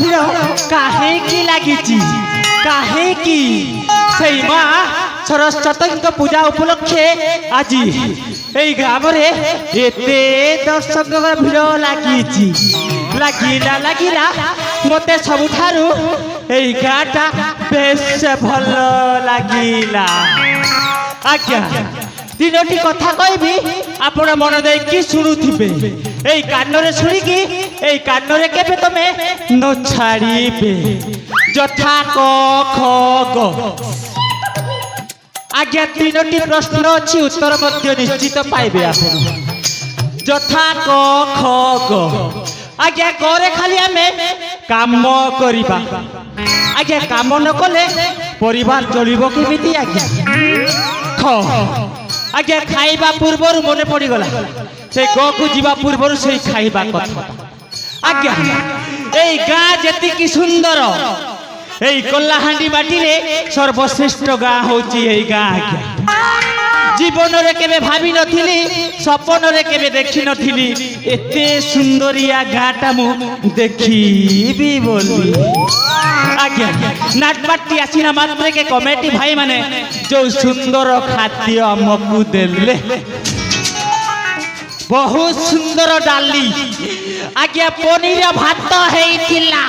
ଭିଡ଼ କାହିଁକି ଲାଗିଛି କାହିଁକି ସେଇ ମା ସରସ୍ୱତୀଙ୍କ ପୂଜା ଉପଲକ୍ଷେ ଆଜି এই গ্রামে এতে দর্শক ভিড় লাগিছি লাগিলা মতে সবুঠারু এই গাঁটা বেশ ভাল লাগিলা আজ্ঞা তিনোটি কথা কইবি আপন মন দেইকি শুনুথিবে এই কান্নরে শুনিকি এই কান্নরে কেবে তুমি ন ছাড়িবে যথা ক খ গ आज्ञा तीनोटी प्रश्न अच्छी उत्तर मध्य निश्चित पाइबे आपण यथा क ख ग आज्ञा करे खाली आमे काम करिबा आज्ञा काम न कले परिवार चलिबो केमिति आज्ञा ख आज्ञा खाइबा पूर्वर मने पड़ी गला से ग को जीवा पूर्वर से खाइबा कथा आज्ञा एई गा जेति की सुंदर এই কল্লাহান্ডি মাটিরে সর্বশ্রেষ্ঠ গাঁ হচ্ছে এই গাঁ আজ্ঞা জীবনরে কেবে ভাবি নথিলি স্বপ্নরে কেবে দেখি নথিলি এতে সুন্দরিয়া গাঁটা মু দেখিবি বলি আজ্ঞা নাটপাটি আসিনা মাত্রকে কমিটি ভাই মানে যে সুন্দর খাদ্য আমকু দেলে बहुत सुंदर डाली आज्ञा पनीर भात हेइथिला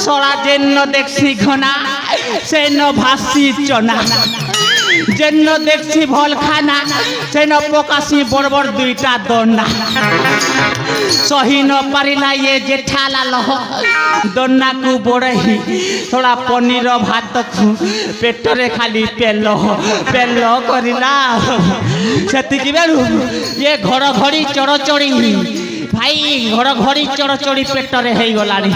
सड़ा जेन्न देखसी घना सेन भासी चना जेन्न देखसी भल खाना सेन पकासी बड़ बड़ दुईटा दन्ना सही न पारिला ये जेठाला लह दन्ना को बड़ही थोड़ा पनीर भात पेटरे खाली पेल पेल करिला सेतिकी बेलु ये घर घड़ी चढ़चड़ी भाई घर घड़ी चढ़चड़ी पेटरे हो गलानी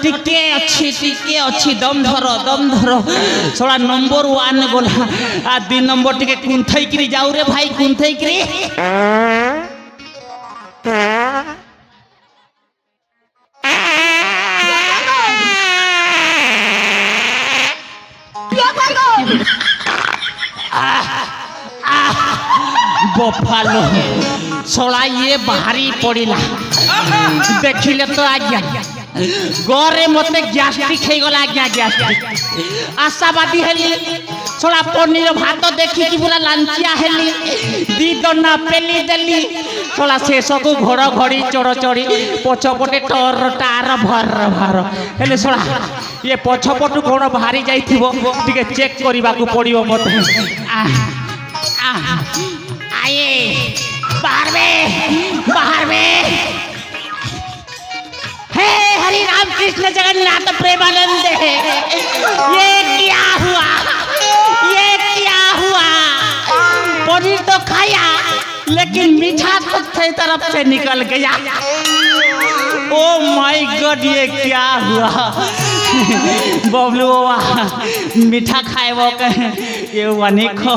टिके अच्छी दम धर थोड़ा नंबर 1 गला आ 2 नंबर टिके कुंथई जाऊ रे भाई कुंथई बफालो सोला ये भारी पड़िला देखिले तो आज्ञा गरे मते गैस्ट्रिक हे गला आज्ञा गैस्ट्रिक आशावादी हेली सोला पनीर भात देखि कि पूरा लांचिया हेली दी दन्ना पेली देली सोला शेष को घर घड़ी चढ़चड़ी पछपटे टर टार भर भर हेले सोला ये पछपटु कोन भारी जाइथिबो टिके चेक करिबा को पड़िबो मते आए बाहर में हे हरि राम कृष्ण जगन्नाथ प्रेमानंद ये क्या हुआ पनीर तो खाया लेकिन मीठा तो तरफ से निकल गया ओ माय गॉड ये क्या हुआ बबलू मीठा खाएबो ये वानी खो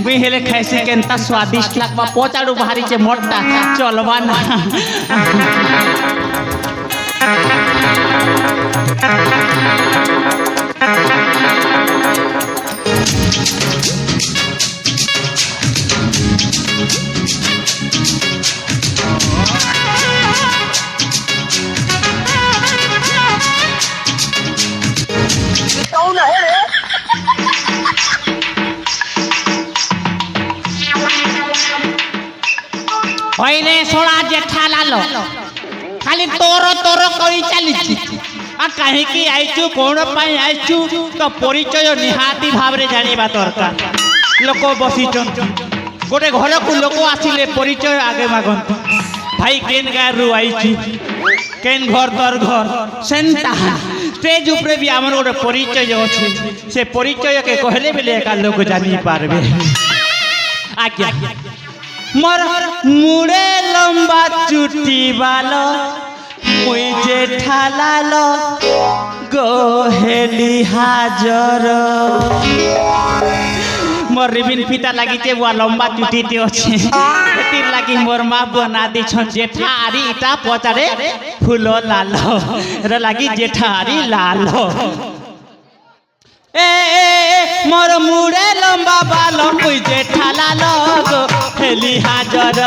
बिहेले खाइसे केनता स्वादिष्ट लागबा पोचाडू भारी छे मोटा चलबा ना ओइले सोला जेठाला लो खाली तोरो करी चली आ काहे की आइचु कोन पाई आइचु तो परिचय निहाती भाव रे जानिबा दरकार लोक बसिचन गोटे घर को लोक आसिले परिचय आगे मागन भाई केन गार रु आइचु केन घर तोर घर सेंता स्टेज ऊपर भी हमर गोटे परिचय अछि से परिचय के कहले बेले का लोक जानि पारबे आज्ञा मोर मुड़े लंबा चुटी बालो मुई जेठालालो गोहेली हाजर मोर रिबिन फीता लगी चे वो लंबा चुटी ते अच्छे एतिर लगी मोर माँ बना दी छन जेठारी इटा पचारे फूलो लालो रे लगी जेठारी लालो ए मोर मुड़े लंबा बाल मुई जे ठाला लग हेली हाजर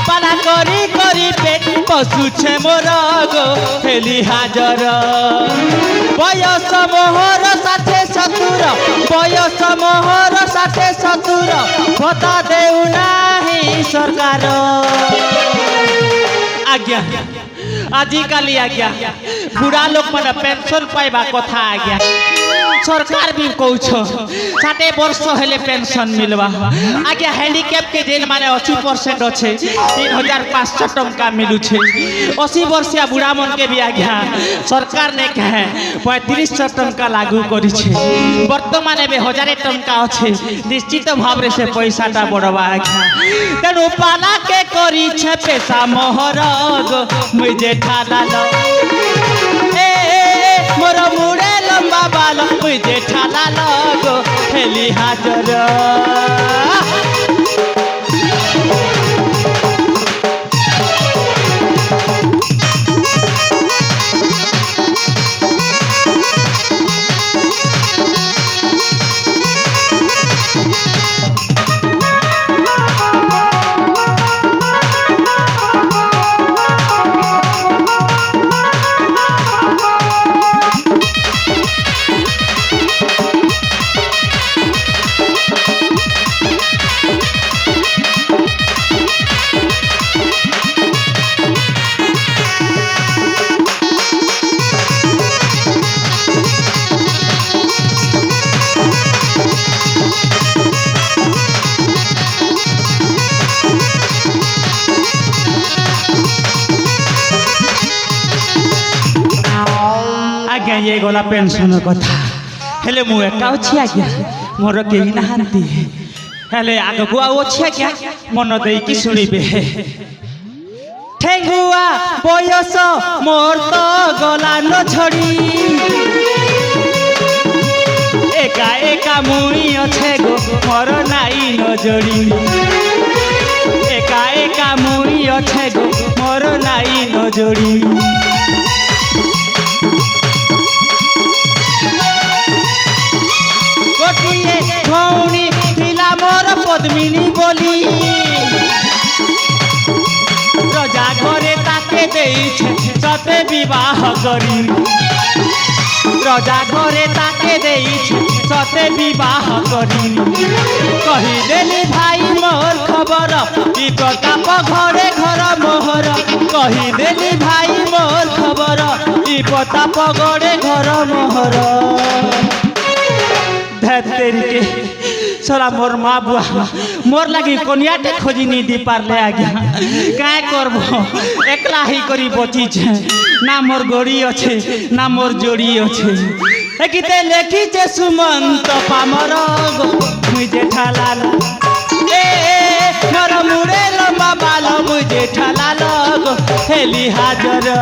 पाला करी करी पेट पशुछे मोर गो हेली हाजर बयस मोहर साथे सतुर बयस मोहर साथे सतुर भत्ता देउ नाही सरकार आज्ञा आजिकाली आज्ञा बुढ़ा लोक मैंने पेंशन पाइबा कथा आज्ञा सरकार भी कौछ 60 वर्ष हेले पेंशन मिलवा आज्ञा हैंडीकैप के जेन माने 80% अच्छे 3500 टंका मिलू 80 वर्षीय बुढ़ा मन के भी आज्ञा सरकार ने कहे 3500 टंका लागू करी वर्तमान में 1000 टंका अच्छे निश्चित भाव से पैसाटा बढ़वा आज्ञा तेणु पाला के करी पैसा मोहर मुझे ठाला मोर मुड़े लंबा बाल मुझे ठाला लगो हेली हाजर ये गला पेंशन कथा हेले मु एका अछि आज्ञा मोर केही नहांती हेले आगु आउ अछि आज्ञा मन देई कि सुनिबे ठेंगुआ बयस मोर तो गला न छड़ी एका एका मुई अछे गो मोर नाई नजरी एका एका मुई अछे गो मोर नाई नजरी गोटिए भौणी थिला मोर पद्मिनी बोली रजा घरे ताके देइछे सते विवाह करी रजा घरे ताके देइछे सते विवाह करी कही देली भाई मोर खबर ई प्रताप घरे घर मोहर कही देली भाई मोर खबर ई प्रताप घरे घर मोहर तेरी के सरा मोर माँ बुआ मोर लगी कोनियाटे खोजी नहीं दी पारले आज्ञा काय करबो एकला ही करी बची छे ना मोर गोड़ी अच्छे ना मोर जोड़ी अच्छे एकिते लेखी छे सुमंत पामर मुझे ठाला ए मोर मुड़े लंबा बाल मुझे ठाला लग हेली हाजर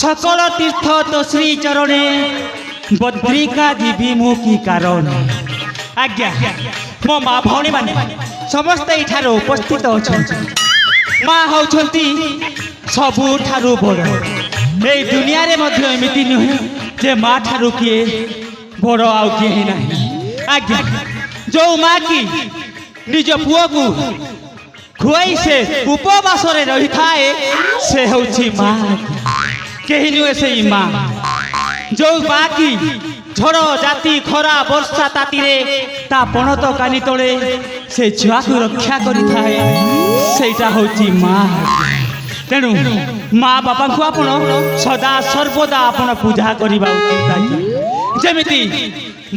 सकल तीर्थ तो श्री चरणे बद्रिका जीवी मु की कारण आज्ञा मो माँ भौणी माने समस्त इठार उपस्थित अच्छा माँ होती सबुठारु बड़ ए दुनिया रे मध्य एमिति नुहे जे माँ ठारु किए बड़ आउ किए ना आज्ञा जो माँ की निज पुओ को खुआई से उपवास रही थाए से होची माँ कहीं नुहे से माँ जो माँ की झड़ जाति खरा वर्षा तातीरे ता पणत कानी तले से छुआ को रक्षा करी थाए सेटा होची माँ तेणु माँ बापा को आपण सदा सर्वदा आपण पूजा करबा उचित जेमिति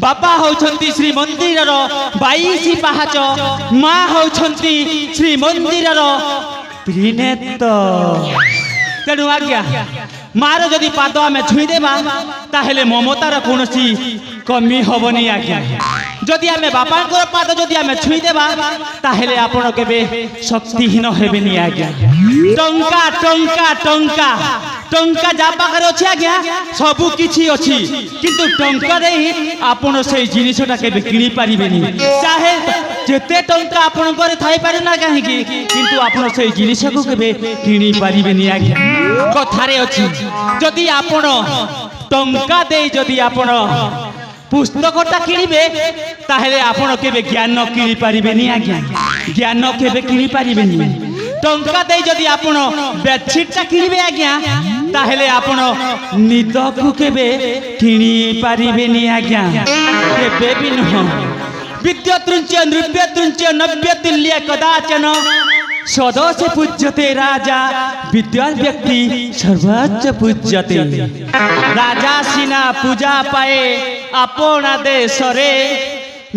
बापा होउछंती श्री मंदिर 22 पाहाच माँ होउछंती श्री मंदिर त्रिनेत्र तेणु आज्ञा मार जदि पाद आम छुईदेवा ताहेले ममतार कौन कमी हेनी आज्ञा जदि आम बापा पाद जदि आम छुईदेवा ताहेले आपण केबे शक्तिहीन हेबेनी आज्ञा टंका टंका टंका टंका जा पाखे अच्छी आज्ञा सबू किछि अच्छी किंतु टंका दे आपण से जिनिसटा केबे किनी पारिबेनी चाहे जेते टंका आपण घरे थाई पारे ना काहे किंतु आपण से जिनिस को केबे किनी पारिबेनी आज्ञा कथारे अछि जदि आपण टंका दे जदि आपण पुस्तकटा किनिबे ताहेले आपण केबे ज्ञान किनी पारिबेनी आज्ञा ज्ञान केबे किनी पारिबेनी टंका दे जदि आपण बेडशीटटा किनिबे आज्ञा ताहेले आपण निद को केबे किनी पारिबेनी आज्ञा केबे भी न विद्युतृंच नृत्यतृंच नव्यतुल्य कदाचन सदस्य पूज्यते राजा विद्वान व्यक्ति सर्वोच्च पूज्यते राजा सिना पूजा पाए अपना देश रे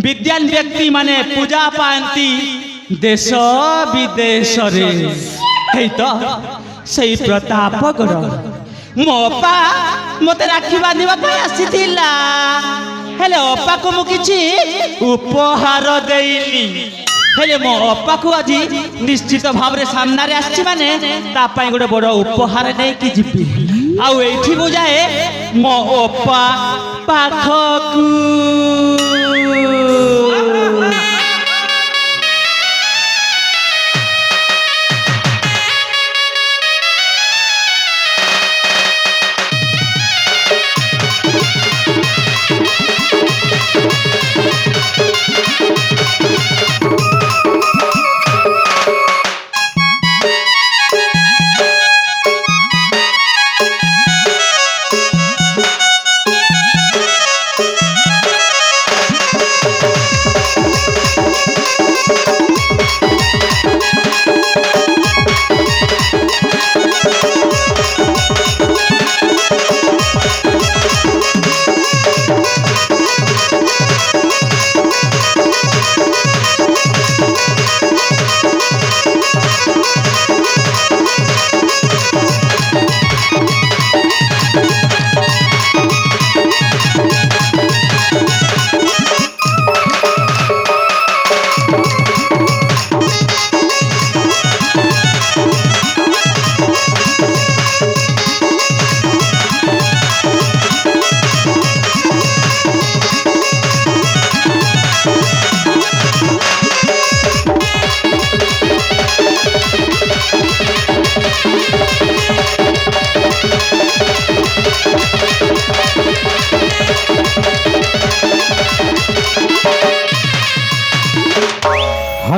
विद्वान व्यक्ति माने पूजा पाती देश विदेश रे हे तो सही प्रतापगढ़ मो अपा मत राखी बांधा आसीला हेले अपा को मु किछि उपहार देइनी हेले मो अपा को आज निश्चित भाव रे सामना रे आछि माने ता पई गोटे बड़ उपहार नै कि जिपि आउ एठी मु जाए मो अपा पाखकू